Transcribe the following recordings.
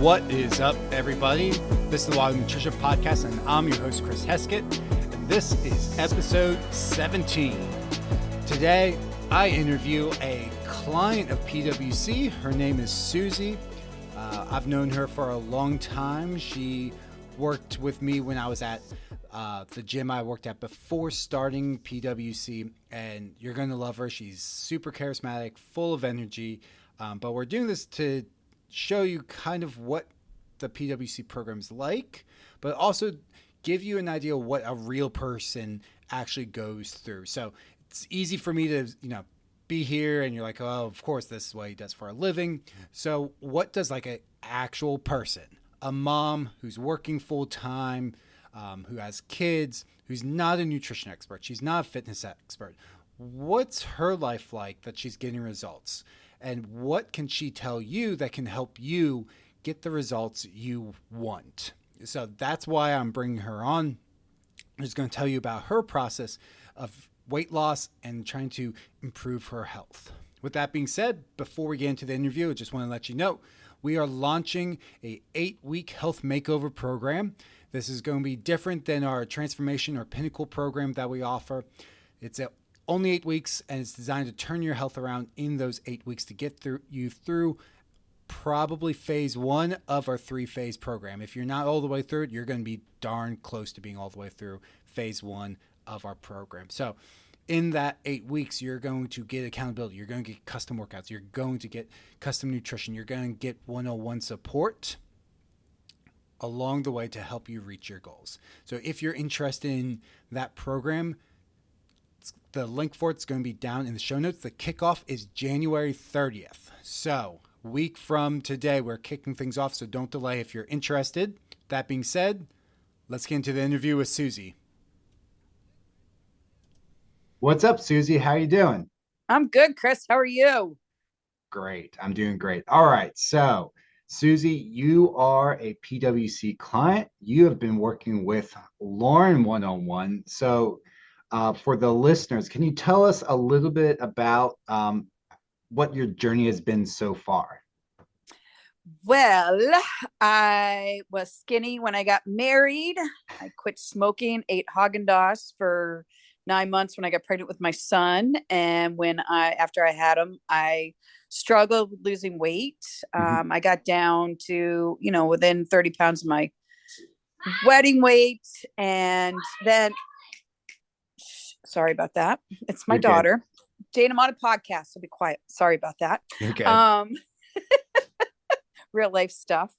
What is up, everybody? This is the Wild Nutrition Podcast, and I'm your host, Chris Heskett, and this is episode 17. Today, I interview a client of PwC. Her name is Susie. I've known her for a long time. She worked with me when I was at the gym I worked at before starting PwC, and you're going to love her. She's super charismatic, full of energy, but we're doing this to show you kind of what the PwC program is like, but also give you an idea of what a real person actually goes through. So it's easy for me to, be here and you're like, oh, of course, this is what he does for a living. So what does like an actual person, a mom who's working full time, who has kids, who's not a nutrition expert, she's not a fitness expert, what's her life like that she's getting results? And what can she tell you that can help you get the results you want? So that's why I'm bringing her on. I'm just going to tell you about her process of weight loss and trying to improve her health. With that being said, before we get into the interview, I just want to let you know we are launching a 8-week health makeover program. This is going to be different than our transformation or pinnacle program that we offer. It's only 8 weeks, and it's designed to turn your health around in those 8 weeks to get you through probably phase 1 of our 3-phase program. If you're not all the way through it, you're going to be darn close to being all the way through phase 1 of our program. So in that 8 weeks, you're going to get accountability. You're going to get custom workouts. You're going to get custom nutrition. You're going to get one-on-one support along the way to help you reach your goals. So if you're interested in that program, the link for it's going to be down in the show notes. The kickoff is January 30th. So week from today, we're kicking things off. So don't delay if you're interested. That being said, let's get into the interview with Susie. What's up, Susie? How you doing? I'm good, Chris. How are you? Great. I'm doing great. All right. So Susie, you are a PwC client. You have been working with Lauren one-on-one. So for the listeners, can you tell us a little bit about what your journey has been so far? Well, I was skinny when I got married. I quit smoking, ate Haagen-Dazs for 9 months when I got pregnant with my son. And after I had him, I struggled with losing weight. I got down to, within 30 pounds of my wedding weight. And then, sorry about that. It's my daughter. Jane, I'm on a podcast, so be quiet. Sorry about that. Okay. Real life stuff.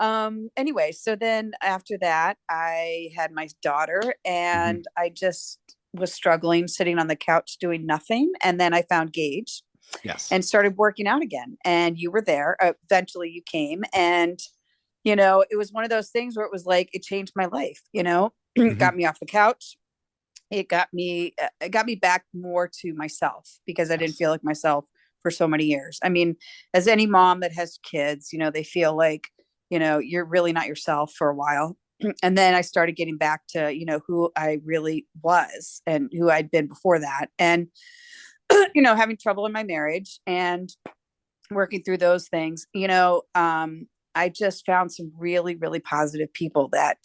Anyway, so then after that, I had my daughter, and I just was struggling, sitting on the couch doing nothing. And then I found Gage. Yes. And started working out again. And you were there. Eventually you came, and, it was one of those things where it was like, it changed my life, It got me off the couch. It got me back more to myself, because I didn't feel like myself for so many years. I mean, as any mom that has kids, they feel like, you're really not yourself for a while. And then I started getting back to, who I really was and who I'd been before that. And, having trouble in my marriage and working through those things, I just found some really, really positive people that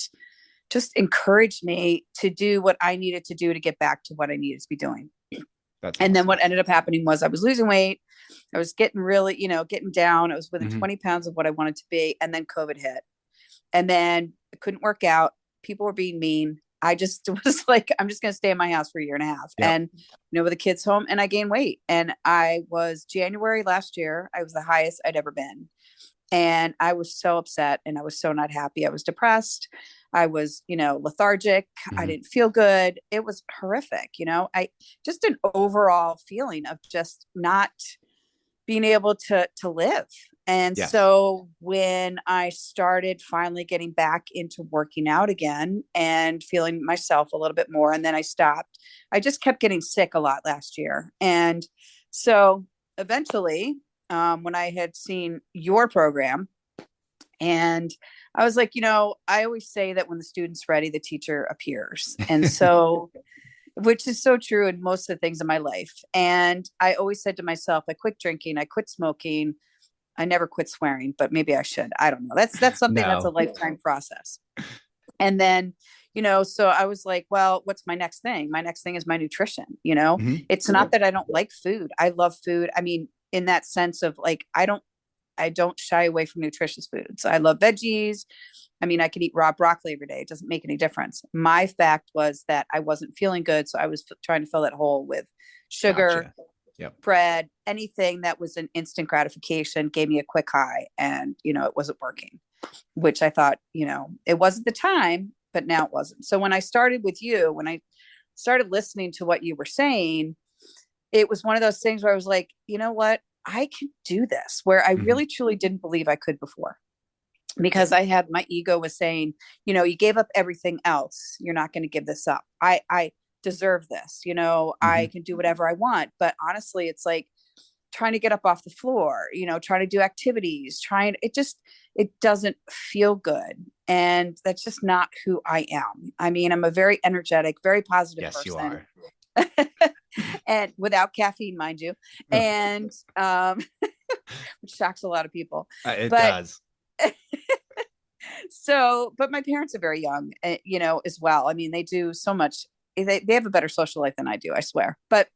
just encouraged me to do what I needed to do to get back to what I needed to be doing. And then what ended up happening was I was losing weight. I was getting really, getting down. I was within 20 pounds of what I wanted to be. And then COVID hit. And then I couldn't work out. People were being mean. I just was like, I'm just going to stay in my house for a year and a half. Yep. And, with the kids home, and I gained weight. And January last year, I was the highest I'd ever been. And I was so upset, and I was so not happy. I was depressed. I was, lethargic. I didn't feel good. It was horrific. Just an overall feeling of just not being able to live. And so when I started finally getting back into working out again and feeling myself a little bit more, and then I stopped, I just kept getting sick a lot last year. And so eventually, when I had seen your program, and I was like, I always say that when the student's ready, the teacher appears. And so, which is so true in most of the things in my life. And I always said to myself, I quit drinking, I quit smoking, I never quit swearing, but maybe I should. I don't know. That's something that's a No. lifetime process. And then, so I was like, well, what's my next thing? My next thing is my nutrition. Hmm. It's not that I don't like food. I love food. I mean, in that sense of like, I don't shy away from nutritious foods. I love veggies. I mean, I could eat raw broccoli every day. It doesn't make any difference. My fact was that I wasn't feeling good. So I was trying to fill that hole with sugar, Gotcha. Yep. bread, anything that was an instant gratification gave me a quick high. And, it wasn't working, which I thought, it wasn't the time, but now it wasn't. So when I started with you, when I started listening to what you were saying, it was one of those things where I was like, you know what? I can do this, where I Hmm. really truly didn't believe I could before, because I had my ego was saying, you gave up everything else. You're not going to give this up. I deserve this. Hmm. I can do whatever I want. But honestly, it's like trying to get up off the floor, trying to do activities, it doesn't feel good. And that's just not who I am. I mean, I'm a very energetic, very positive Yes, you person. are. And without caffeine, mind you. And which shocks a lot of people. It But does. but my parents are very young, as well. I mean, they do so much. They have a better social life than I do, I swear. But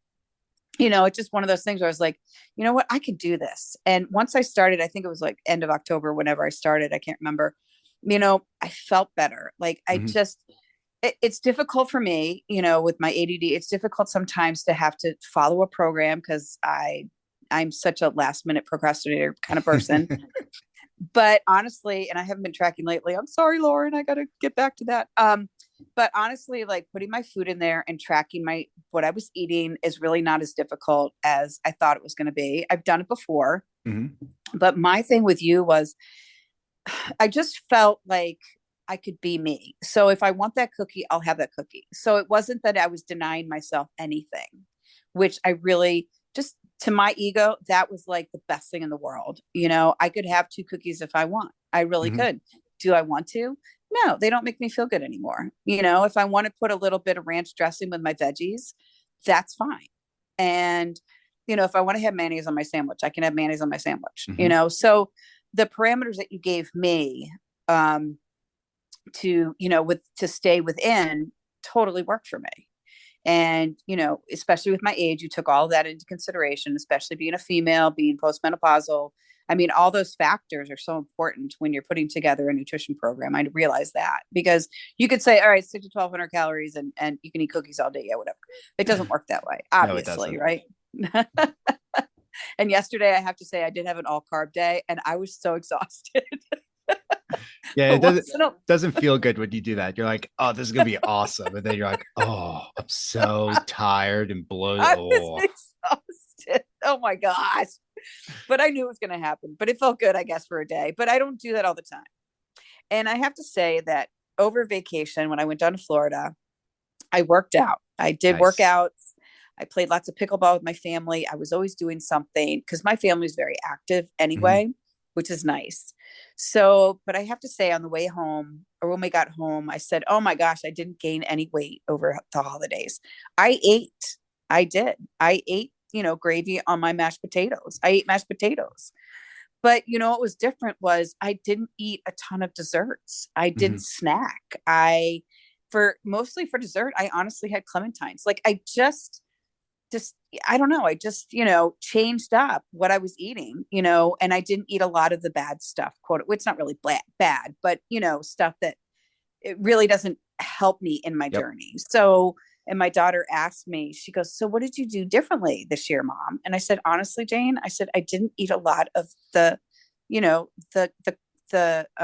it's just one of those things where I was like, you know what, I can do this. And once I started, I think it was like end of October, whenever I started, I can't remember, I felt better. Like Hmm. it's difficult for me, with my ADD, it's difficult sometimes to have to follow a program because I'm such a last minute procrastinator kind of person. But honestly, and I haven't been tracking lately. I'm sorry, Lauren, I got to get back to that. But honestly, like putting my food in there and tracking what I was eating is really not as difficult as I thought it was going to be. I've done it before, Hmm. but my thing with you was I just felt like I could be me. So if I want that cookie, I'll have that cookie. So it wasn't that I was denying myself anything, which I really just, to my ego, that was like the best thing in the world. I could have two cookies if I want. I really Hmm. could. Do I want to? No, they don't make me feel good anymore. If I want to put a little bit of ranch dressing with my veggies, that's fine. And, if I want to have mayonnaise on my sandwich, I can have mayonnaise on my sandwich, Hmm. So the parameters that you gave me, to stay within totally worked for me. And, especially with my age, you took all that into consideration, especially being a female, being postmenopausal. I mean, all those factors are so important when you're putting together a nutrition program. I realize that, because you could say, all right, stick to 1,200 calories and you can eat cookies all day. Yeah, whatever. It doesn't work that way, No, it obviously, doesn't. right? And yesterday, I have to say, I did have an all carb day and I was so exhausted. Yeah, it But doesn't once in a doesn't feel good when you do that. You're like, oh, this is gonna be awesome. And then you're like, oh, I'm so tired and bloated. I was Oh, exhausted. Oh my gosh. But I knew it was going to happen. But it felt good, I guess, for a day. But I don't do that all the time. And I have to say that over vacation, when I went down to Florida, I worked out. I did nice. workouts. I played lots of pickleball with my family. I was always doing something because my family is very active Hmm. anyway, which is nice. So, but I have to say, on the way home or when we got home, I said, oh my gosh, I didn't gain any weight over the holidays. I ate. I did. I ate, gravy on my mashed potatoes. I ate mashed potatoes. But what was different was I didn't eat a ton of desserts. I Hmm. didn't snack. For mostly for dessert, I honestly had clementines. Like just I don't know. I just, changed up what I was eating, and I didn't eat a lot of the bad stuff, quote. It's not really bad, but stuff that it really doesn't help me in my Yep. journey. So, and my daughter asked me, she goes, so what did you do differently this year, Mom? And I said, honestly, Jane, I said, I didn't eat a lot of the, you know, the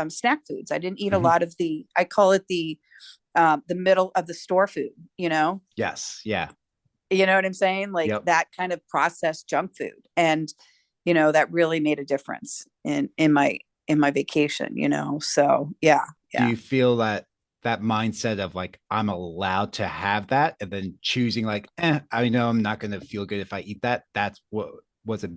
snack foods. I didn't eat a Hmm. lot of I call it the middle of the store food, Yes. Yeah. you know what I'm saying? Like Yep. that kind of processed junk food. And, that really made a difference in my vacation, So yeah, Do yeah. you feel that mindset of like I'm allowed to have that, and then choosing like, I know I'm not gonna feel good if I eat that. That's what was a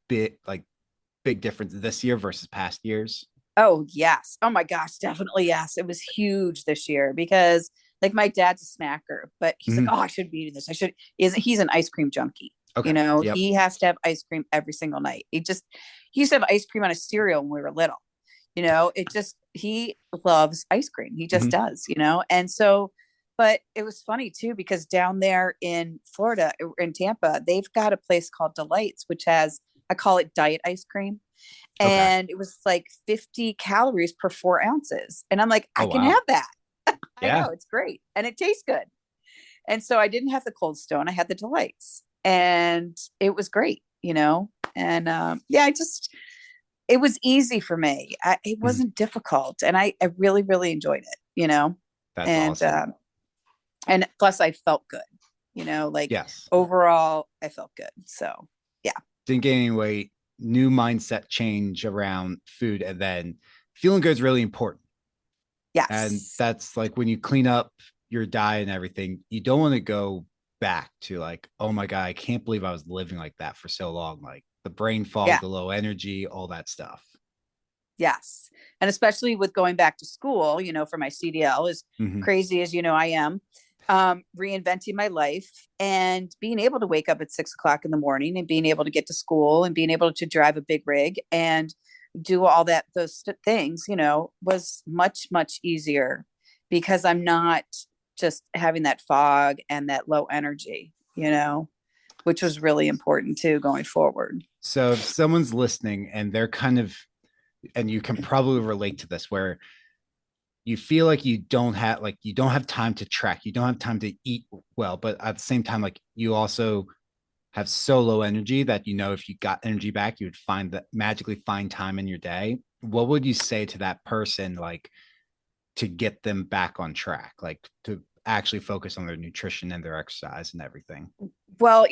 big difference this year versus past years. Oh, yes. Oh my gosh, definitely yes. It was huge this year because like my dad's a snacker, but he's like, Hmm. "Oh, I should be eating this. I should." He's an ice cream junkie. Okay. Yep. He has to have ice cream every single night. He used to have ice cream on a cereal when we were little. He loves ice cream. He just Hmm. does. And so, but it was funny too, because down there in Florida, in Tampa, they've got a place called Delights, which has, I call it diet ice cream. Okay. And it was like 50 calories per 4 ounces. And I'm like, I Oh, can wow. have that. I Yeah. know it's great. And it tastes good. And so I didn't have the Cold Stone. I had the Delights and it was great. And yeah, it was easy for me. It Mhm. wasn't difficult. And I really, really enjoyed it. That's And, awesome. and plus I felt good, like Yes. overall I felt good. So yeah. Didn't gain any weight, new mindset change around food, and then feeling good is really important. And Yes. that's like when you clean up your diet and everything, you don't want to go back to like, oh my God, I can't believe I was living like that for so long. Like the brain fog, Yeah. the low energy, all that stuff. Yes. And especially with going back to school, for my CDL, as Hmm. crazy as I am, reinventing my life and being able to wake up at 6 o'clock in the morning and being able to get to school and being able to drive a big rig and do all those things, was much, much easier because I'm not just having that fog and that low energy, which was really important too going forward. So if someone's listening and they're kind of, and you can probably relate to this, where you feel like you don't have time to track, you don't have time to eat well, but at the same time, like you also have so low energy that if you got energy back, you would find that magically find time in your day. What would you say to that person, like to get them back on track, like to actually focus on their nutrition and their exercise and everything? Well,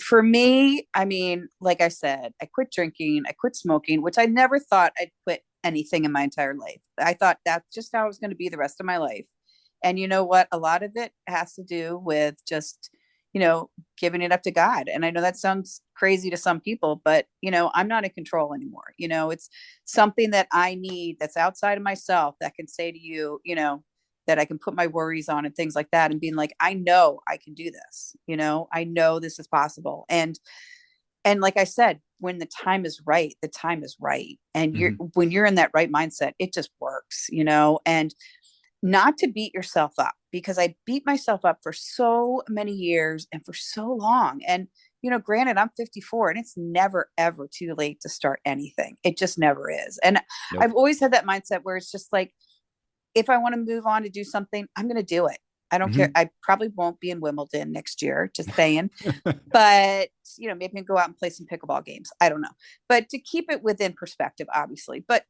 for me, I mean, like I said, I quit drinking, I quit smoking, which I never thought I'd quit anything in my entire life. I thought that's just how I was going to be the rest of my life. And you know what? A lot of it has to do with just, giving it up to God. And I know that sounds crazy to some people, but, I'm not in control anymore. It's something that I need that's outside of myself that can say to you, that I can put my worries on and things like that and being like, I know I can do this, I know this is possible. And like I said, when the time is right, the time is right. And Mm-hmm. when you're in that right mindset, it just works, and not to beat yourself up because I beat myself up for so many years and for so long. And, granted, I'm 54 and it's never, ever too late to start anything. It just never is. And Nope. I've always had that mindset where it's just like, if I want to move on to do something, I'm going to do it. I don't care. Mm-hmm. I probably won't be in Wimbledon next year, just saying. But, maybe I can go out and play some pickleball games. I don't know. But to keep it within perspective, obviously. But,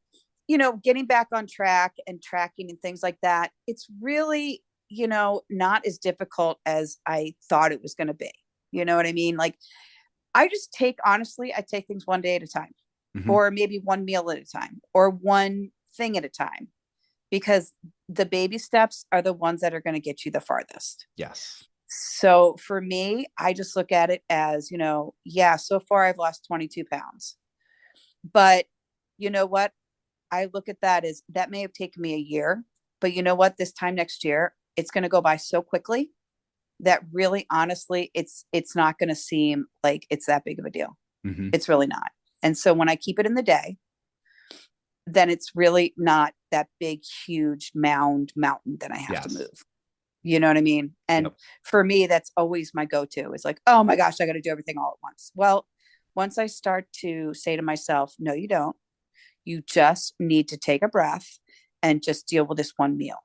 getting back on track and tracking and things like that, it's really, not as difficult as I thought it was going to be. You know what I mean? Like, honestly, I take things one day at a time, Mm-hmm. or maybe one meal at a time, or one thing at a time because the baby steps are the ones that are going to get you the farthest. Yes. So for me, I just look at it as, yeah, so far I've lost 22 pounds. But you know what? I look at that as that may have taken me a year, but you know what? This time next year, it's going to go by so quickly that really honestly, it's not going to seem like it's that big of a deal. Mm-hmm. It's really not. And so when I keep it in the day, then it's really not that big, huge mountain that I have to Yes. move. You know what I mean? And Yep. for me, that's always my go-to is like, oh my gosh, I got to do everything all at once. Well, once I start to say to myself, no, you don't, you just need to take a breath and just deal with this one meal.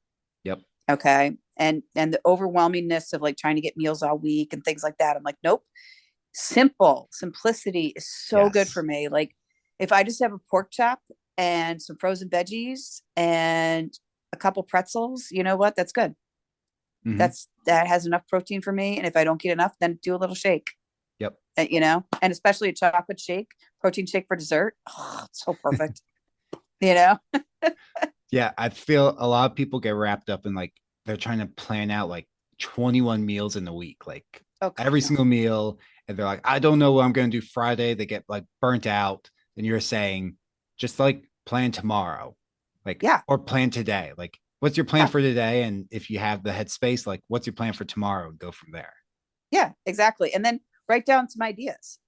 Yep. Okay. And the overwhelmingness of like trying to get meals all week and things like that. I'm like, nope. Simplicity is so good for Yes. me. Like if I just have a pork chop and some frozen veggies and a couple pretzels, you know what? That's good. Mm-hmm. That has enough protein for me. And if I don't get enough, then do a little shake. Yep. And especially a chocolate shake, protein shake for dessert. Oh, it's so perfect. you know? Yeah, I feel a lot of people get wrapped up in like they're trying to plan out like 21 meals in a week, like Oh God, every no. single meal. And they're like, I don't know what I'm going to do Friday. They get like burnt out. And you're saying, just like plan tomorrow, like, Yeah. or plan today. Like, what's your plan Yeah. for today? And if you have the headspace, like, what's your plan for tomorrow? Go from there. Yeah, exactly. And then write down some ideas.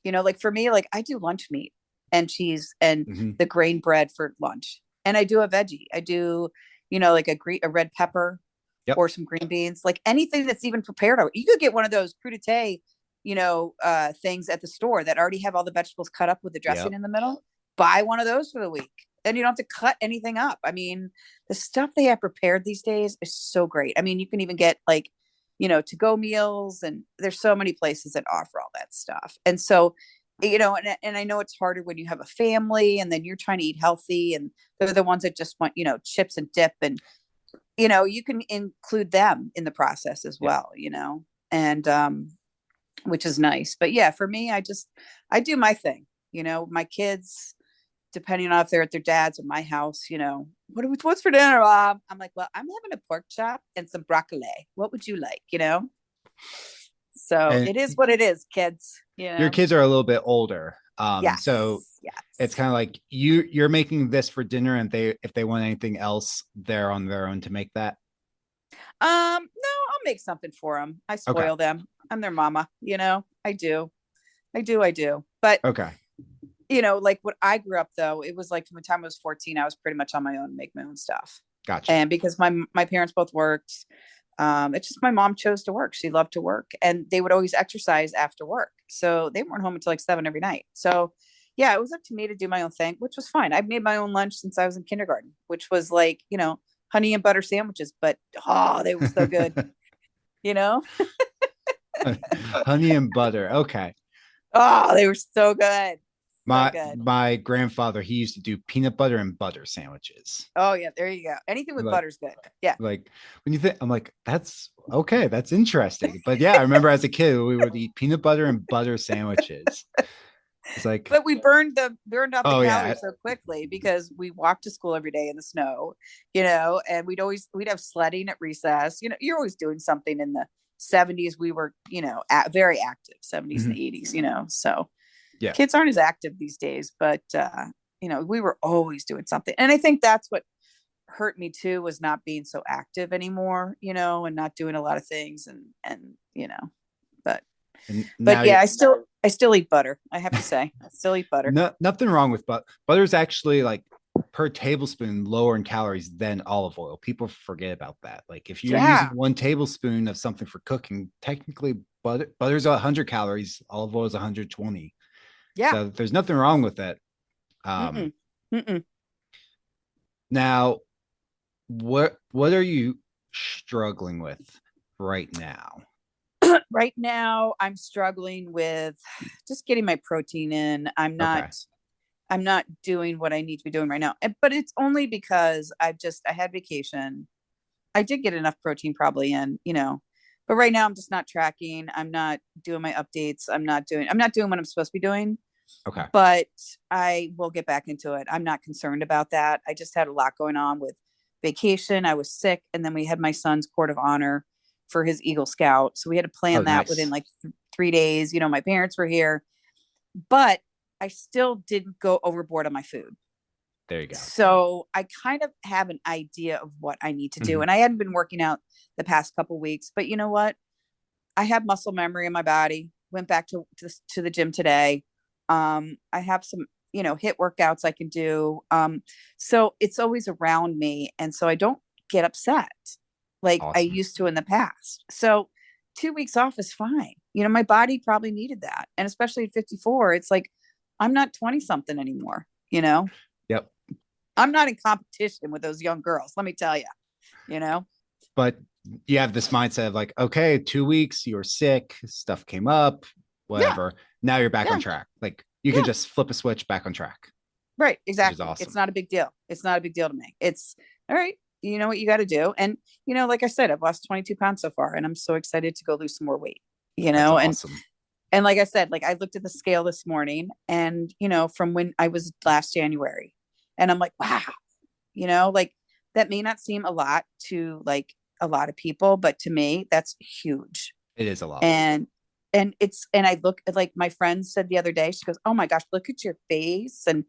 Like for me, like I do lunch meat and cheese and Hmm. the grain bread for lunch. And I do a veggie. I do, like a red pepper Yep. or some green beans, like anything that's even prepared. You could get one of those crudité, things at the store that already have all the vegetables cut up with the dressing Yep. in the middle. Buy one of those for the week. And you don't have to cut anything up. I mean, the stuff they have prepared these days is so great. I mean, you can even get like, to-go meals, and there's so many places that offer all that stuff. And so, and I know it's harder when you have a family and then you're trying to eat healthy, and they're the ones that just want, chips and dip, and, you can include them in the process as Yep. well, and, which is nice. But yeah, for me, I do my thing, my kids, depending on if they're at their dad's or my house, what's for dinner? I'm like, well, I'm having a pork chop and some broccoli. What would you like? So And it is what it is, kids. your kids are a little bit older. So Yes, it's yes. kind of like you're making this for dinner, and if they want anything else, they're on their own to make that. No, I'll make something for them. I Okay. spoil them. I'm their mama. I do, I do. But Okay. like what I grew up though, it was like from the time I was 14, I was pretty much on my own, make my own stuff. Gotcha. And because my parents both worked, it's just my mom chose to work. She loved to work, and they would always exercise after work. So they weren't home until like 7 every night. So yeah, it was up to me to do my own thing, which was fine. I've made my own lunch since I was in kindergarten, which was like, honey and butter sandwiches, but oh, they were so good, you know? Honey and butter. Okay. Oh, they were so good. So My good. my grandfather, he used to do peanut butter and butter sandwiches. Oh yeah, there you go. Anything with Like butter's good. Yeah. like when you think, I'm like, that's okay, that's interesting. But yeah, I remember as a kid we would eat peanut butter and butter sandwiches. It's like, But we burned off the oh yeah. calories so quickly because we walked to school every day in the snow, and we'd have sledding at recess. You're always doing something. In the 70s. We were, very active, 70s and Mhm. the 80s, so Yeah. kids aren't as active these days, but we were always doing something. And I think that's what hurt me too, was not being so active anymore, and not doing a lot of things, and but And but now yeah, you're I still eat butter. I have to say, I still eat butter. nothing wrong with butter is actually like per tablespoon lower in calories than olive oil. People forget about that. Like if you're using Yeah, 1 tablespoon of something for cooking, technically butter's 100 calories, olive oil is 120. yeah. So there's nothing wrong with it. Um, Mm-mm. Mm-mm. Now, what are you struggling with right now? Right now, I'm struggling with just getting my protein in. I'm not. Okay. I'm not doing what I need to be doing right now. But it's only because I had vacation. I did get enough protein probably in, but right now I'm just not tracking. I'm not doing my updates. I'm not doing what I'm supposed to be doing, Okay. but I will get back into it. I'm not concerned about that. I just had a lot going on with vacation. I was sick. And then we had my son's court of honor for his Eagle Scout. So we had to Oh, plan that within nice. like 3 days. My parents were here, but I still didn't go overboard on my food. There you go. So I kind of have an idea of what I need to do. Mhm. And I hadn't been working out the past couple weeks, but you know what? I have muscle memory in my body. Went back to the gym today. I have some, hit workouts I can do. So it's always around me. And so I don't get upset like I Awesome. used to in the past. So 2 weeks off is fine. My body probably needed that. And especially at 54, it's like, I'm not 20 something anymore, Yep. I'm not in competition with those young girls. Let me tell you, you know? But you have this mindset of like, okay, 2 weeks, you were sick, stuff came up, Yeah. whatever. Now you're back on Yeah. track. Like you can Yeah. just flip a switch back on track, Right. which is Exactly. It's awesome. not a big deal. It's not a big deal to me. It's all right. You know what you got to do. And, like I said, I've lost 22 pounds so far, and I'm so excited to go lose some more weight, That's and, awesome. and like I said, like I looked at the scale this morning, and, from when I was last January, and I'm like, wow, like that may not seem a lot to like a lot of people, but to me, that's huge. It is a lot. And I look at, like, my friend said the other day, she goes, oh my gosh, look at your face. And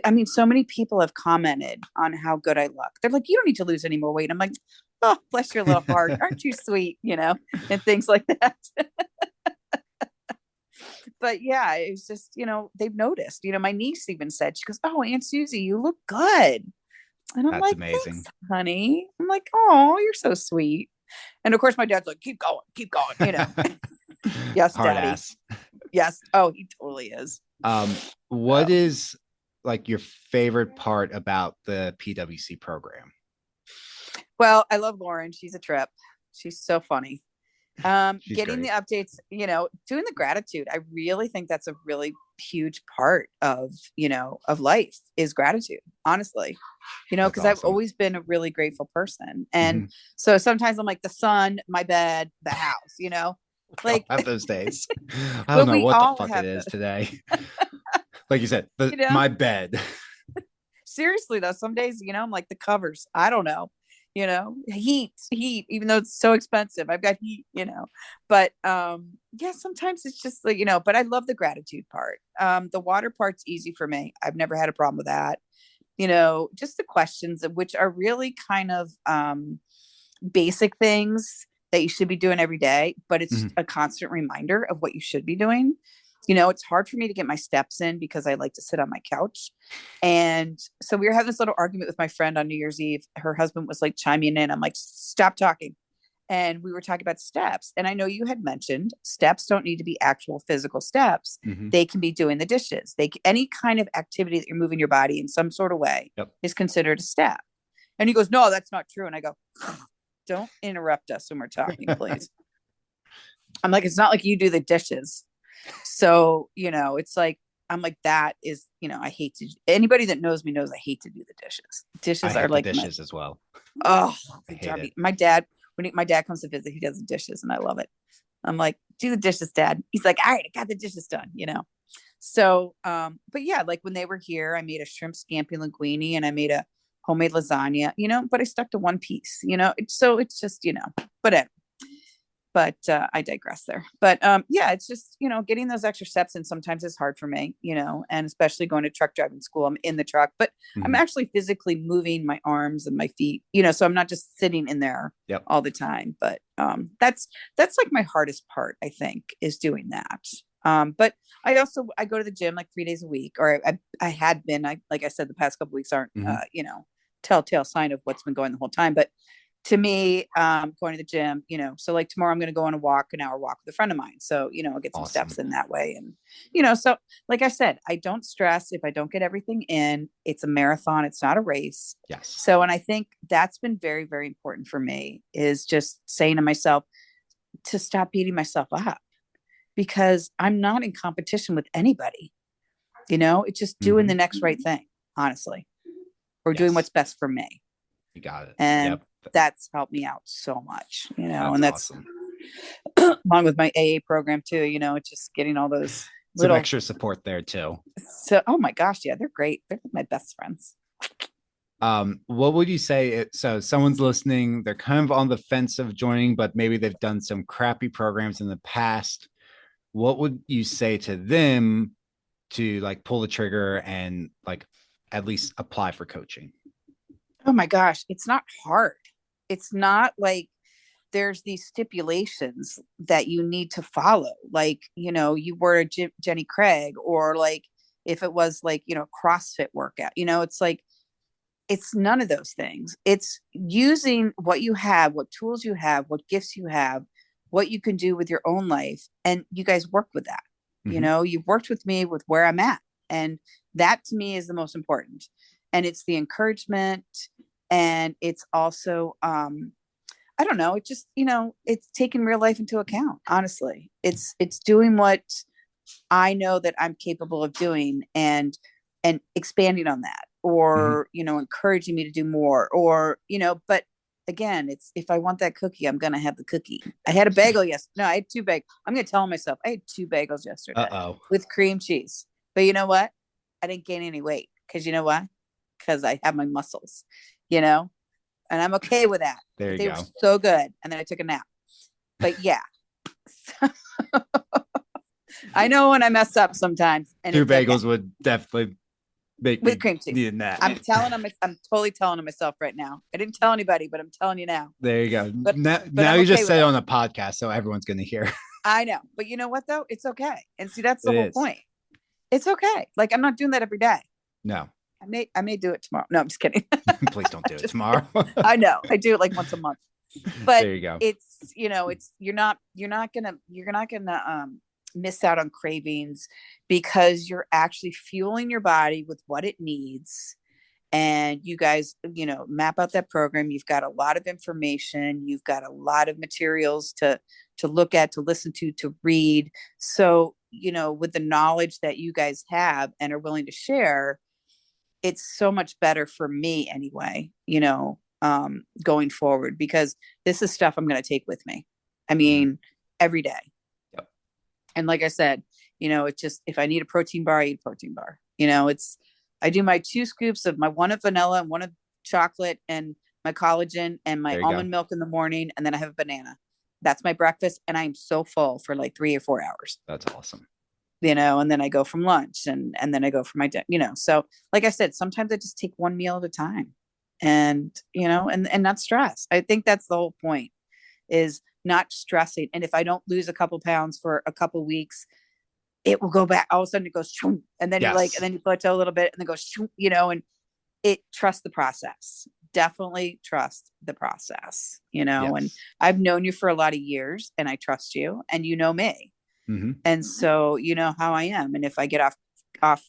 I mean, so many people have commented on how good I look. They're like, you don't need to lose any more weight. I'm like, oh, bless your little heart. Aren't you sweet? And things like that. but yeah, it's just, they've noticed, my niece even said, she goes, "Oh, Aunt Susie, you look good." And I'm That's like, amazing. "Thanks, honey." I'm like, "Oh, you're so sweet." And of course my dad's like, keep going. Yes, Hard daddy. ass. Yes. Oh, he totally is. What is like your favorite part about the PWC program? Well, I love Lauren. She's a trip. She's so funny. She's Getting the great. updates, doing the gratitude. I really think that's a really huge part of life is gratitude, honestly. That's Because I've awesome. always been a really grateful person. And Mhm. so sometimes I'm like the sun, my bed, the house. We all Like, have those days. I don't but know we what the all fuck it have is the, today. Like you said, you know, my bed. seriously though, some days, I'm like the covers. I don't know. Heat, even though it's so expensive. I've got heat. But yeah, sometimes it's just like, but I love the gratitude part. The water part's easy for me. I've never had a problem with that. Just the questions of which are really kind of basic things that you should be doing every day, but it's Mhm. a constant reminder of what you should be doing. It's hard for me to get my steps in because I like to sit on my couch. And so we were having this little argument with my friend on New Year's Eve. Her husband was like chiming in. I'm like, "Stop talking." And we were talking about steps. And I know you had mentioned steps don't need to be actual physical steps. Mhm. They can be doing the dishes. Any kind of activity that you're moving your body in some sort of way Yep. is considered a step. And he goes, "No, that's not true." And I go, "Don't interrupt us when we're talking, please." I'm like, "It's not like you do the dishes." So, it's like, I'm like, that is, I hate to, anybody that knows me knows I hate to do the dishes. I Dishes are hate the like dishes as well. oh, I they hate drive it. me. My dad, my dad comes to visit, he does the dishes and I love it. I'm like, "Do the dishes, Dad." He's like, "All right, I got the dishes done. So, but yeah, like when they were here, I made a shrimp scampi linguine and I made a homemade lasagna, but I stuck to one piece. So it's just, but I digress there. But yeah, it's just, getting those extra steps in sometimes is hard for me, and especially going to truck driving school. I'm in the truck, but I'm Mhm. actually physically moving my arms and my feet, so I'm not just sitting in there Yep. all the time. But that's like my hardest part, I think, is doing that. But I go to the gym like 3 days a week, or I had been. Like I said, the past couple weeks aren't Mhm. telltale sign of what's been going the whole time. But to me, going to the gym, so like tomorrow I'm going to go on an hour walk with a friend of mine. So, I'll get some Awesome. steps in that way. And, so like I said, I don't stress if I don't get everything in. It's a marathon. It's not a race. Yes. So, and I think that's been very, very important for me is just saying to myself to stop beating myself up because I'm not in competition with anybody. It's just doing the Mhm. next right thing, honestly, or doing what's Yes. best for me. You got it. And Yep. that's helped me out so much, That's and that's awesome. along with my AA program too, it's just getting all those Some little, extra support there too. so, oh my gosh, yeah, they're great. They're my best friends. What would you say? So someone's listening, they're kind of on the fence of joining, but maybe they've done some crappy programs in the past. What would you say to them to like pull the trigger and like at least apply for coaching? Oh my gosh, it's not hard. It's not like there's these stipulations that you need to follow. Like, you were a Jenny Craig, or like if it was like, CrossFit workout, it's like, it's none of those things. It's using what you have, what tools you have, what gifts you have, what you can do with your own life. And you guys work with that. Mhm. You've worked with me with where I'm at. And that to me is the most important. And it's the encouragement. And it's also, I don't know, it just, it's taking real life into account, honestly. It's doing what I know that I'm capable of doing and expanding on that, Mhm. or encouraging me to do more, or but again, it's if I want that cookie, I'm gonna have the cookie. I had a bagel yesterday. No, I had two bagels. I'm gonna tell myself I had two bagels yesterday Uh-oh. with cream cheese. But you know what? I didn't gain any weight because you know what? Because I have my muscles, you know, and I'm okay with that. There But you they were go. so good, and then I took a nap. But yeah, I know when I mess up sometimes, and Two it's okay bagels would definitely make with me cream cheese. need a nap. I'm totally telling on myself right now. I didn't tell anybody, but I'm telling you now. There you go. But Now I'm you okay just with said it it. on a podcast, so everyone's going to hear. I know. But you know what though? It's okay. And see, that's the It whole is. point. It's okay. Like I'm not doing that every day. No, I may do it tomorrow. No, I'm just kidding. please don't do it Just tomorrow. I know. I do it like once a month. But There you go. it's, it's you're not gonna miss out on cravings because you're actually fueling your body with what it needs. And you guys, map out that program. You've got a lot of information, you've got a lot of materials to look at, to listen to read. So, with the knowledge that you guys have and are willing to share, it's so much better for me anyway, going forward, because this is stuff I'm going to take with me. I Mhm. mean, every day. Yep. And like I said, it's just, if I need a protein bar, I eat a protein bar. I do my 2 scoops of my one of vanilla and one of chocolate and my collagen and my There you go. almond milk in the morning. And then I have a banana. That's my breakfast. And I'm so full for like 3 or 4 hours, That's awesome. and then I go from lunch and then I go for my dinner, so like I said, sometimes I just take one meal at a time, and and not stress. I think that's the whole point, is not stressing. And if I don't lose a couple pounds for a couple weeks, it will go back. All of a sudden it goes shoom, and then Yes. and then you plateau a little bit and then goes shoom, and trust the process. Definitely trust the process, and Yes. I've known you for a lot of years and I trust you, and me. Hmm. And so you know how I am. And if I get off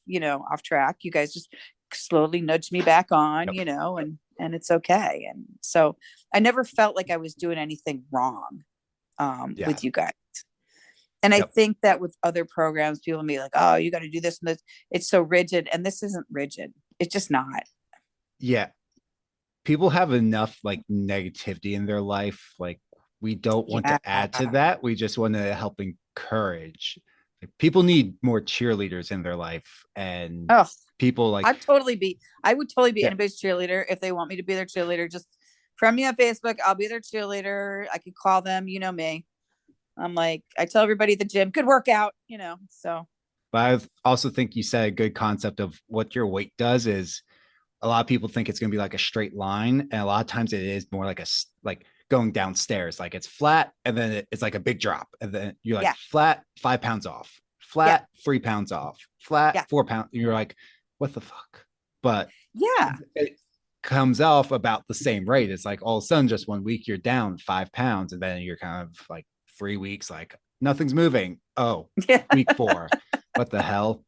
track, you guys just slowly nudge me back on, Yep. and it's okay. And so I never felt like I was doing anything wrong Yeah. with you guys. And I Yep. think that with other programs, people be like, oh, you got to do this and this. It's so rigid. And this isn't rigid. It's just not. Yeah. People have enough like negativity in their life. Like we don't want Yeah. to add to that. We just want to help encourage. Like, people need more cheerleaders in their life, and Oh, people like I would totally be yeah, anybody's cheerleader if they want me to be their cheerleader. Just friend me on Facebook. I'll be their cheerleader. I could call them, me. I'm like, I tell everybody at the gym, good workout, so but I also think you said a good concept of what your weight does is a lot of people think it's going to be like a straight line, and a lot of times it is more like like going downstairs, like it's flat and then it's like a big drop, and then you're like yeah, flat 5 pounds off, yeah, flat 3 pounds off, flat yeah, 4 pounds. You're like, what the fuck? But yeah, it comes off about the same rate. It's like all of a sudden just 1 week you're down 5 pounds, and then you're kind of like 3 weeks like nothing's moving. Oh, yeah, week 4, what the hell?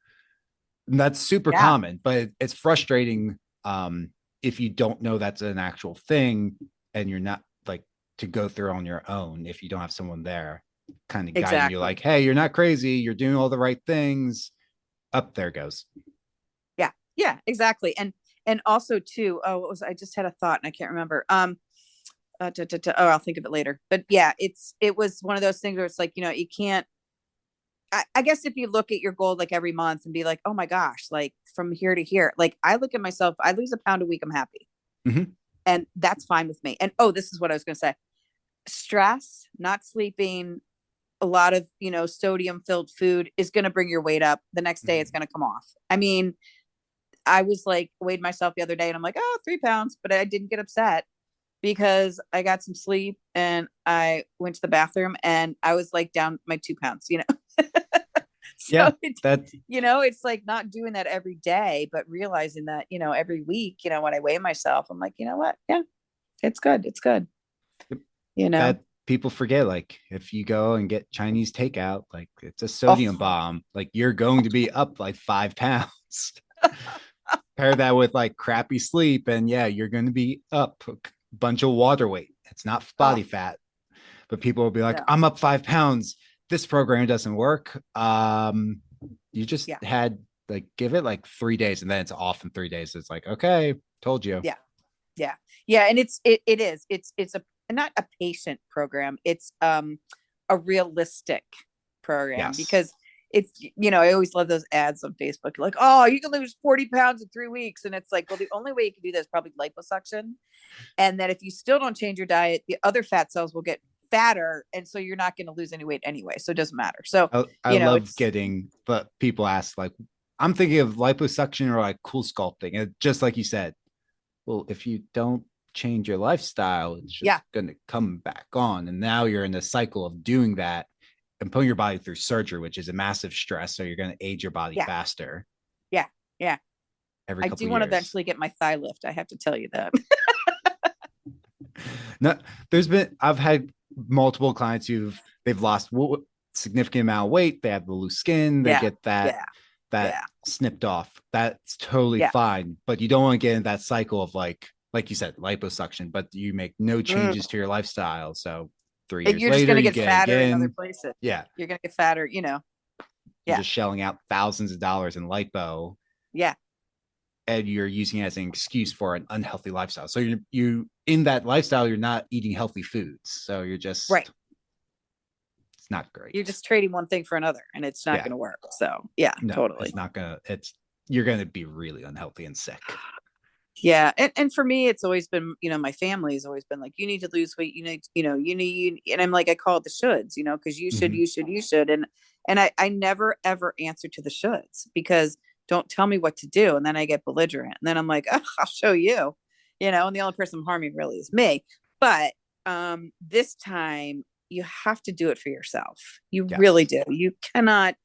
And that's super yeah, common, but it's frustrating if you don't know that's an actual thing, and you're not like to go through on your own if you don't have someone there kind of guiding you exactly, like, hey, you're not crazy, you're doing all the right things. Up there goes. yeah, yeah, exactly. And also too, oh, what was, I just had a thought and I can't remember. Oh, I'll think of it later. But yeah, it was one of those things where it's like, you can't. I guess if you look at your goal like every month and be like, oh my gosh, like from here to here, like I look at myself, I lose a pound a week, I'm happy, Mm-hmm. and that's fine with me. And oh, this is what I was going to say: stress, not sleeping, a lot of sodium filled food is going to bring your weight up. The next day, it's Mm-hmm. going to come off. I mean, I was like weighed myself the other day, and I'm like, oh, 3 pounds, but I didn't get upset because I got some sleep and I went to the bathroom and I was like down my 2 pounds. Yeah, So that it's like not doing that every day, but realizing that, every week, when I weigh myself, I'm like, you know what? Yeah, it's good. It's good. You know? that people forget, like if you go and get Chinese takeout, like it's a sodium Oh, bomb, like you're going to be up like 5 pounds. Pair that with like crappy sleep, and yeah, you're going to be up a bunch of water weight. It's not oh, body fat, but people will be like, no. I'm up 5 pounds. This program doesn't work. You just Yeah. had like give it like 3 days, and then it's off in 3 days. It's like, okay, told you. Yeah. Yeah. Yeah. And it's not a patient program. It's a realistic program, Yes. because it's, I always love those ads on Facebook. Like, oh, you can lose 40 pounds in 3 weeks. And it's like, well, the only way you can do that is probably liposuction. And that if you still don't change your diet, the other fat cells will get fatter. And so you're not going to lose any weight anyway. So it doesn't matter. So, I love it's, getting, but people ask like, I'm thinking of liposuction or like cool sculpting. And just like you said, well, if you don't change your lifestyle, it's just yeah, going to come back on. And now you're in a cycle of doing that. and putting your body through surgery, which is a massive stress. So you're going to age your body Yeah. faster. Yeah. Yeah. Every I couple do want to years. eventually get my thigh lift. I have to tell you that. No, I've had multiple clients they've lost significant amount of weight. They have the loose skin. They Yeah. get that Yeah. that Yeah. snipped off. That's totally Yeah. fine, but you don't want to get in that cycle of like you said, liposuction, but you make no changes to your lifestyle. So 3 years You're just later, going to you get get it fatter in other again. places. Yeah. You're going to get fatter, You're Yeah. just shelling out thousands of dollars in lipo. Yeah. And you're using it as an excuse for an unhealthy lifestyle. So you in that lifestyle, you're not eating healthy foods. So you're just Right. It's not great. You're just trading one thing for another, and it's not going to work. So yeah, no, totally. It's not gonna. You're gonna be really unhealthy and sick. Yeah, and for me, it's always been, my family's always been like, you need to lose weight, you need, and I'm like, I call it the shoulds, because you should, you should, and I never ever answer to the shoulds, because don't tell me what to do, and then I get belligerent, and then I'm like, oh, I'll show you, and the only person harming really is me. But this time you have to do it for yourself. You really do. You cannot,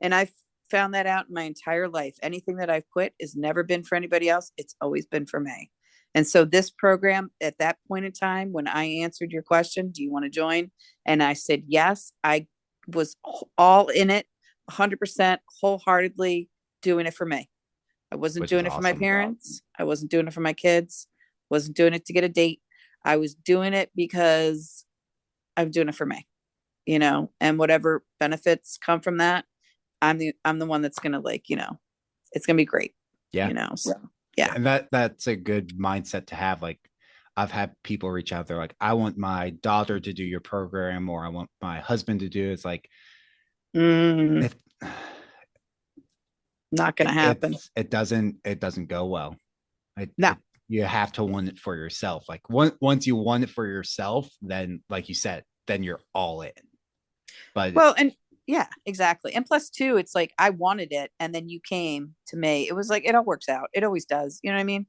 and I've found that out in my entire life. Anything that I've quit has never been for anybody else. It's always been for me. And so this program, at that point in time, when I answered your question, do you want to join? And I said, yes, I was all in it, 100% wholeheartedly doing it for me. I wasn't doing it for my parents. I wasn't doing it for my kids. Wasn't doing it to get a date. I was doing it because I'm doing it for me, and whatever benefits come from that, I'm the one that's gonna it's gonna be great. Yeah. So yeah. And that's a good mindset to have. Like, I've had people reach out. They're like, I want my daughter to do your program, or I want my husband to do it. It's like, not gonna happen. It doesn't go well. No. You have to want it for yourself. Like once you want it for yourself, then like you said, then you're all in. But and yeah, exactly. And plus two, it's like, I wanted it, and then you came to me. It was like, it all works out. It always does. You know what I mean?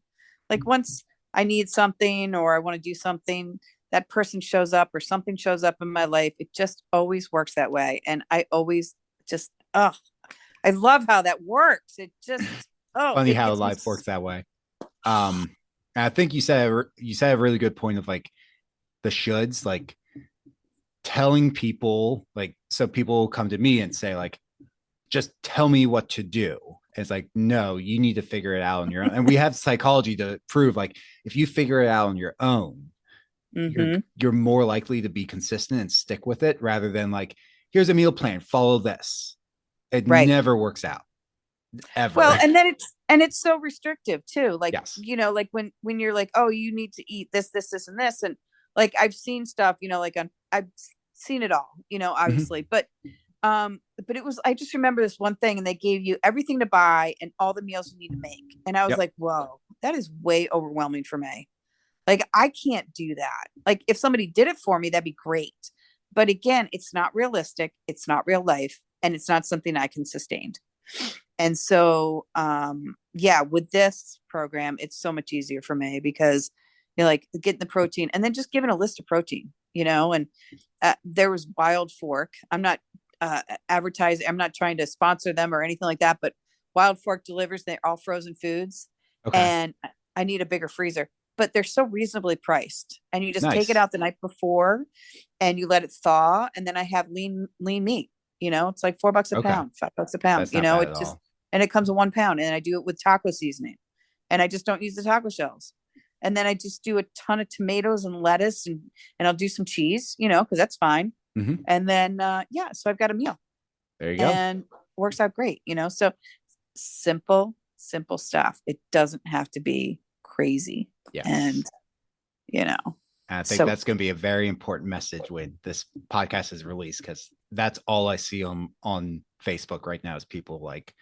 Like, once I need something, or I want to do something, that person shows up, or something shows up in my life. It just always works that way. And I always just, I love how that works. It just, funny how life works that way. I think you said a really good point of like the shoulds, like telling people, like, so people come to me and say like, just tell me what to do. And it's like, no, you need to figure it out on your own. And we have psychology to prove, like, if you figure it out on your own, you're more likely to be consistent and stick with it, rather than like, here's a meal plan, follow this. It never works out. Ever. Well, and then it's so restrictive too. Like, yes. Like when you're like, oh, you need to eat this, and this. And like, I've seen stuff, like I've seen it all, obviously, but it was, I just remember this one thing, and they gave you everything to buy and all the meals you need to make. And I was like, whoa, that is way overwhelming for me. Like, I can't do that. Like, if somebody did it for me, that'd be great. But again, it's not realistic. It's not real life. And it's not something I can sustain. And so, with this program, it's so much easier for me, because like getting the protein, and then just giving a list of protein, and there was Wild Fork. I'm not advertising. I'm not trying to sponsor them or anything like that, but Wild Fork delivers. They're all frozen foods. Okay. And I need a bigger freezer, but they're so reasonably priced, and you just take it out the night before and you let it thaw. And then I have lean meat, it's like $4 a pound, $5 a pound, it just, and it comes in 1 pound, and I do it with taco seasoning, and I just don't use the taco shells. And then I just do a ton of tomatoes and lettuce, and I'll do some cheese, cause that's fine. And then, so I've got a meal. There you go. And works out great, so simple stuff. It doesn't have to be crazy. Yes. And, I think that's going to be a very important message when this podcast is released, because that's all I see on Facebook right now is people like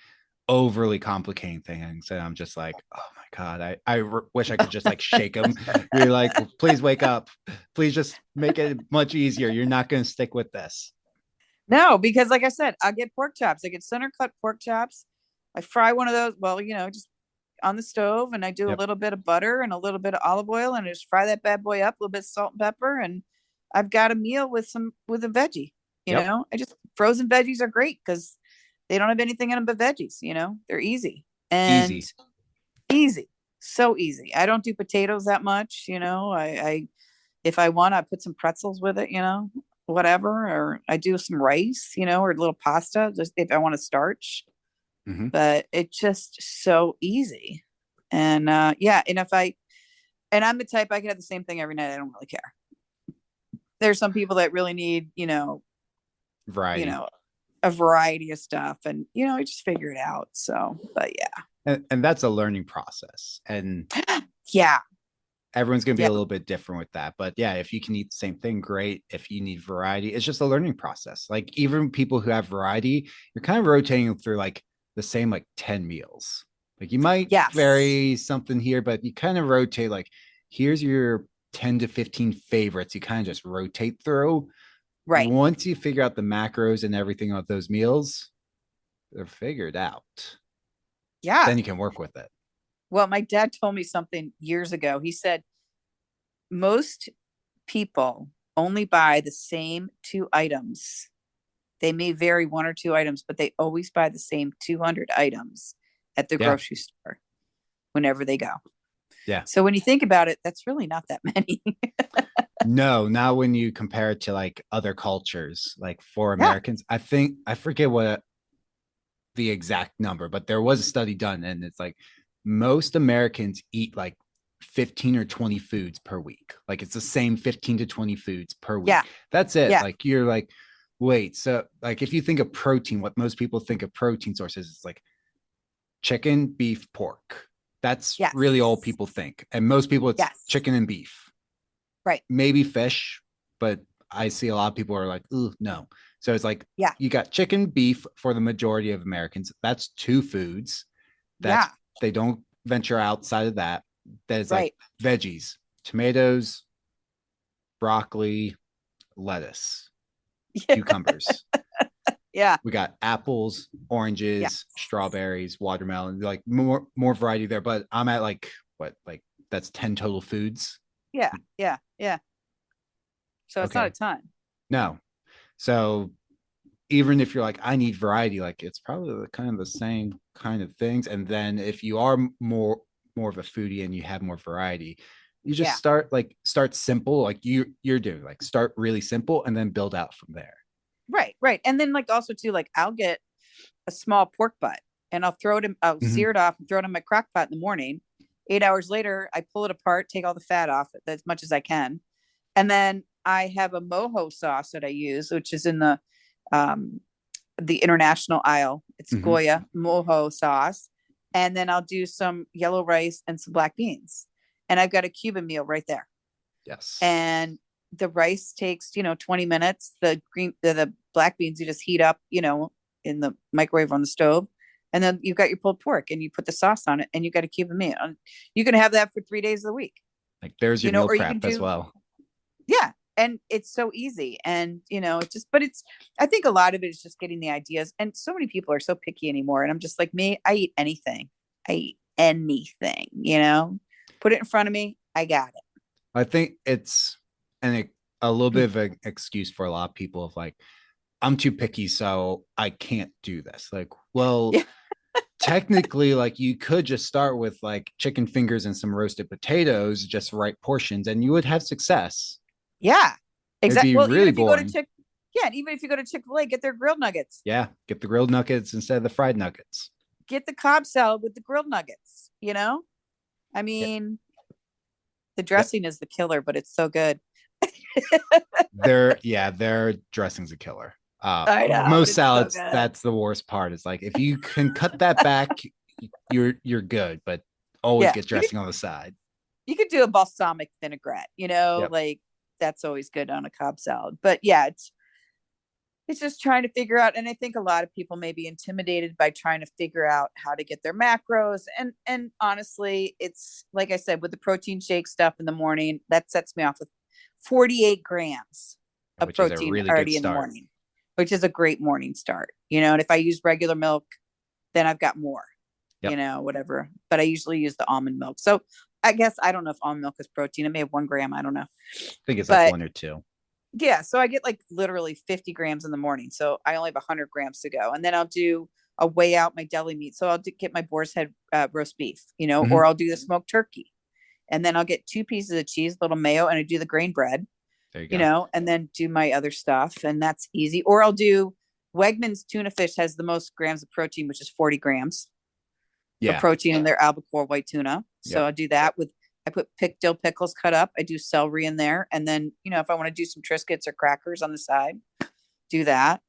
overly complicating things. And I'm just like, oh my God, I wish I could just like shake them. You're like, please wake up. Please just make it much easier. You're not going to stick with this. No, because like I said, I get pork chops. I get center cut pork chops. I fry one of those. Well, just on the stove, and I do a little bit of butter and a little bit of olive oil, and I just fry that bad boy up, a little bit of salt and pepper, and I've got a meal with a veggie. You Yep. know, I just frozen veggies are great because they don't have anything in them but veggies. They're easy and Easy. easy, so easy. I don't do potatoes that much. I if I want, I put some pretzels with it. Whatever, or I do some rice. Or a little pasta just if I want to starch. Hmm. But it's just so easy, and yeah, and I'm the type I can have the same thing every night. I don't really care. There's some people that really need, you Variety. know, a variety of stuff, and I just figure it out. So, but And that's a learning process. And yeah, everyone's going to be yeah, a little bit different with that. But yeah, if you can eat the same thing, great. If you need variety, it's just a learning process. Like even people who have variety, you're kind of rotating through like the same like 10 meals. Like you might yes, vary something here, but you kind of rotate like here's your 10 to 15 favorites. You kind of just rotate through. right, Once you figure out the macros and everything of those meals, they're figured out. yeah. Then you can work with it. Well, my dad told me something years ago. He said most people only buy the same two items. They may vary one or two items, but they always buy the same 200 items at the Yeah. grocery store whenever they go. Yeah. So when you think about it, that's really not that many. No, not when you compare it to like other cultures, like for Yeah. Americans. I forget what the exact number, but there was a study done, and it's like most Americans eat like 15 or 20 foods per week. Like it's the same 15 to 20 foods per Yeah. week. That's it. Yeah. Like you're like, wait, so like if you think of protein, what most people think of protein sources is like chicken, beef, pork. That's Yes. really all people think. And most people, it's Yes. chicken and beef, Right. maybe fish, but I see a lot of people are like, ooh, no. So it's like Yeah. you got chicken, beef for the majority of Americans. That's two foods. That's Yeah. they don't venture outside of that. That is like Right. veggies, tomatoes, broccoli, lettuce, Yeah. cucumbers. Yeah. We got apples, Yeah. oranges, strawberries, watermelon, like more variety there. But I'm at like what, like that's 10 total foods. Yeah. Yeah. Yeah. So it's not a Okay. ton. No. So even if you're like, I need variety, like it's probably kind of the same kind of things. And then if you are more of a foodie and you have more variety, you just Yeah. start simple, like you're doing, like start really simple and then build out from there. Right. Right. And then like also too, like I'll get a small pork butt and I'll Mm-hmm. sear it off and throw it in my crock pot in the morning. 8 hours later, I pull it apart, take all the fat off as much as I can. And then I have a mojo sauce that I use, which is in um, the international aisle. It's Mm-hmm. Goya mojo sauce. And then I'll do some yellow rice and some black beans. And I've got a Cuban meal right there. Yes. And the rice takes, 20 minutes. The black beans you just heat up, in the microwave on the stove. And then you've got your pulled pork and you put the sauce on it and you got a Cuban meal. And you can have that for 3 days of the week, Like there's your meal or you can prep as do, well. yeah. And it's so easy. And, I think a lot of it is just getting the ideas. And so many people are so picky anymore. And I'm just like, me, I eat anything. I eat anything, put it in front of me. I got it. I think it's a little bit of an excuse for a lot of people of like, I'm too picky, so I can't do this. Like, well, Yeah. technically, like you could just start with like chicken fingers and some roasted potatoes, just right portions, and you would have success. Yeah. It'd Exactly. be Well, even really if you go to boring. Yeah, and even if you go to Chick-fil-A, get their grilled nuggets. Yeah, get the grilled nuggets instead of the fried nuggets. Get the Cobb salad with the grilled nuggets, I Yeah, mean, the that dressing is the killer, but it's so good. their dressing's a killer. I know, but Most it's so salads, good. that's the worst part. Is like if you can cut that back, you're good, but always Yeah. get dressing on the side. You could do a balsamic vinaigrette, Yep. like that's always good on a Cobb salad. But yeah, it's just trying to figure out, and I think a lot of people may be intimidated by trying to figure out how to get their macros. And honestly, it's like I said, with the protein shake stuff in the morning, that sets me off with 48 grams of Which is a protein really good already in the start. morning, which is a great morning start. And if I use regular milk, then I've got more, Yep. whatever. But I usually use the almond milk. So I guess I don't know if almond milk is protein. It may have 1 gram. I don't know. I think it's like But 1 or 2. Yeah. So I get like literally 50 grams in the morning. So I only have 100 grams to go. And then I'll weigh out my deli meat. So get my boar's head roast beef, or Hmm. I'll do the smoked turkey. And then I'll get 2 pieces of cheese, a little mayo, and I do the grain bread, There you go. and then do my other stuff. And that's easy. Or I'll do Wegmans tuna fish has the most grams of protein, which is 40 grams of Yeah. protein in their albacore white tuna. So Yep. I'll do that I put dill pickles cut up. I do celery in there. And then, if I want to do some Triscuits or crackers on the side, do that,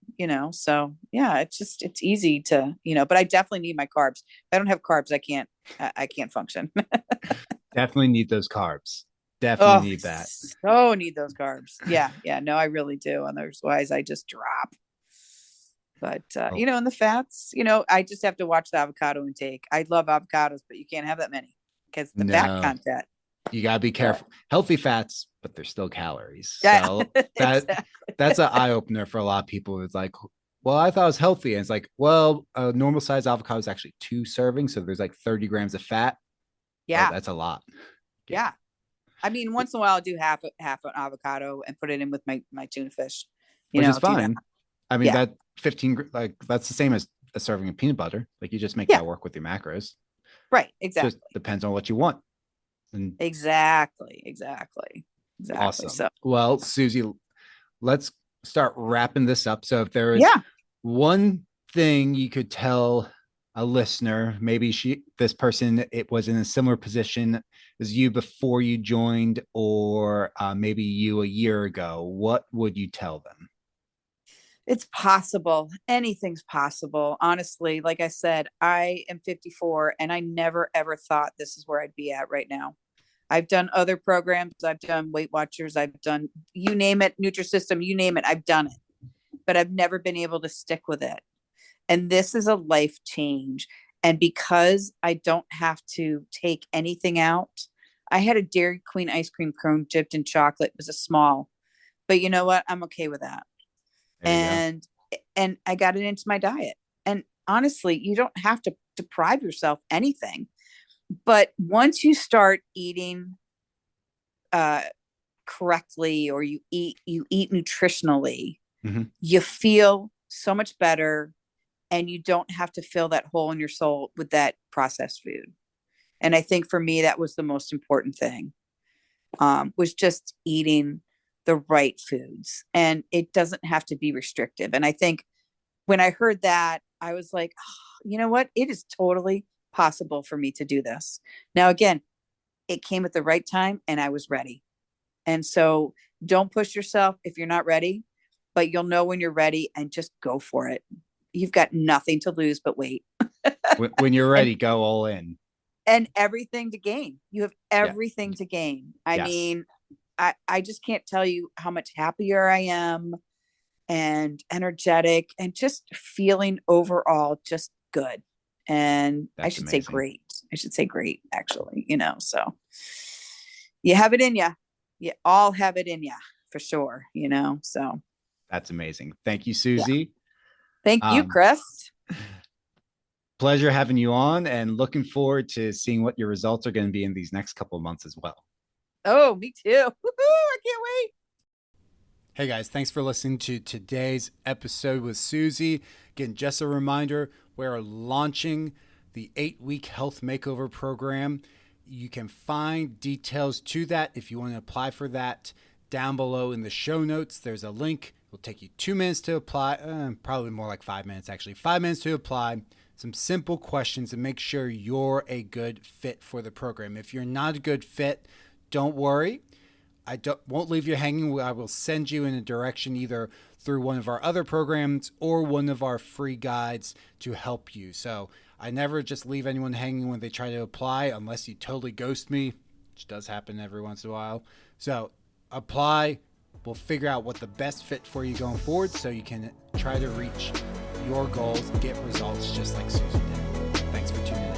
so yeah, it's easy to, but I definitely need my carbs. If I don't have carbs, I can't function. Definitely need those carbs. Definitely Oh, need that. so need those carbs. Yeah. No, I really do. Otherwise I just drop. But, Oh, and the fats, I just have to watch the avocado intake. I love avocados, but you can't have that many because the fat no, content. you gotta be careful. Healthy fats, but they're still calories. Yeah, So exactly. that's an eye opener for a lot of people. It's like, well, I thought it was healthy, and it's like, well, a normal size avocado is actually 2 servings, so there's like 30 grams of fat. Oh, Yeah. that's a lot. Yeah. I mean, once in a while I'll do half an avocado and put it in with my tuna fish, Which is I'll do that. fine. I mean, Yeah. that 15, like that's the same as a serving of peanut butter. Like you just make Yeah. that work with your macros. Right. Exactly. Just depends on what you want. And Exactly. awesome. So Well, Susie, let's start wrapping this up. So if there is yeah. one thing you could tell a listener, maybe this person, it was in a similar position as you before you joined, or maybe you a year ago, what would you tell them? It's possible. Anything's possible. Honestly, like I said, I am 54 and I never ever thought this is where I'd be at right now. I've done other programs. I've done Weight Watchers. I've done, you name it, Nutrisystem, you name it. I've done it, but I've never been able to stick with it. And this is a life change. And because I don't have to take anything out, I had a Dairy Queen ice cream cone dipped in chocolate. It was a small, but you know what? I'm okay with that. There you go. And I got it into my diet. And honestly, you don't have to deprive yourself anything. But once you start eating correctly, or you eat nutritionally, you feel so much better, and you don't have to fill that hole in your soul with that processed food. And I think for me, that was the most important thing, was just eating the right foods. And it doesn't have to be restrictive. And I think when I heard that, I was like, oh, you know what? It is totally possible for me to do this. Now, again, it came at the right time and I was ready. And so don't push yourself if you're not ready, but you'll know when you're ready, and just go for it. You've got nothing to lose but wait. When you're ready, go all in. And everything to gain. You have Yeah. everything to gain. I Yes. mean, I just can't tell you how much happier I am, and energetic, and just feeling overall just good. And I That's should say amazing. great. I should say great, actually, so you have it in you. You all have it in you for sure, so. That's amazing. Thank you, Susie. Thank you, Chris. Pleasure having you on, and looking forward to seeing what your results are going to be in these next couple of months as well. Oh, me too. Woo-hoo, I can't wait. Hey guys, thanks for listening to today's episode with Susie. Again, just a reminder, we're launching the 8-week health makeover program. You can find details to that if you want to apply for that down below in the show notes. There's a link. It'll take you 2 minutes to apply, probably more like 5 minutes actually. 5 minutes to apply. Some simple questions to make sure you're a good fit for the program. If you're not a good fit, don't worry. Won't leave you hanging. I will send you in a direction either through one of our other programs or one of our free guides to help you. So I never just leave anyone hanging when they try to apply, unless you totally ghost me, which does happen every once in a while. So apply. We'll figure out what the best fit for you going forward, so you can try to reach your goals and get results just like Susie did. Thanks for tuning in.